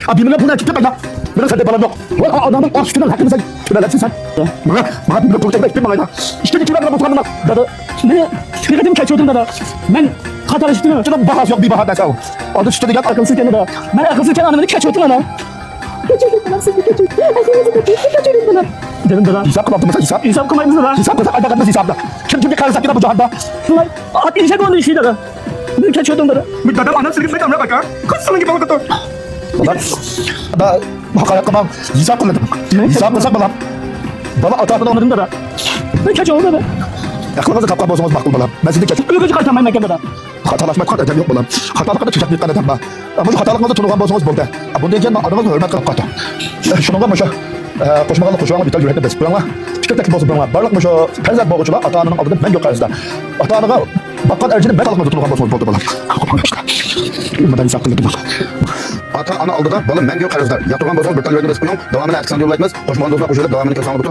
Abi benimle buna çıktı bana. Bana sende bana yok. Adamın üstünden hakkını sen. Tünelersin sen. Bana bir konuşacak bekle bana. İşte gittiler bana bu Dada. Ne? Dikkatimi kaçıyordum dada. Ben Katar üstüne. Canım bahas yok bir bahar dese o. Adı üstüne gel akılsızken dada. Ben akılsızken anımını kaçıyordum ana. Kaçıyordum bana sizi kaçıyordum. Kaçıyordum bana. Dedim dada. Hesap kapatım sen hesap. Hesap kapatım mısın lan? Hesap kapatım. Adakatlı hesapla. Kim kadar hesap bu cihanda. Sulay. At işe kondu işi dada. Ben kaçıyordum dada. Bir dada anam seni gitmeye tamam bak. Kaçsın gibi oldu. Da hakaret tamam. Hesap kapatım. Hesap kapatım bana. Bana atarını anladım dada. Ben kaçıyordum dada. Aklınızda kapka bozmaz bakıl bana. Ben sizi kaçıyorum. Öyle kaçırtmayın mekemde dada. Hatalaşmak kadar ecem yok bana. Hatalıkta çiçek bir kadar etmem. Ama şu hatalıklarda tunulan bozmaz buldu. Bunu diyeceğim adamız hürmet kılıp kaçtı. Şunun var mı şu? Koşmalarla koşuyorlar bir tane yürekte besip buyanlar. Fikirteki bozuk buyanlar. Barlak mı şu? Perzat boğucular ata-ananın adını ben yok arasında. Ata-anana bakkan ercinin ben alıkmadı tunulan bozmaz buldu bana. Ümmadan insan kılıp bana. Ata-ana aldı da balım ben yok arasında. Yatırgan bozmaz bir tane yürekte besip buyan. Devamını erksan yolu etmez. Koşmalarla koşuyorlar devamını kesan oldu.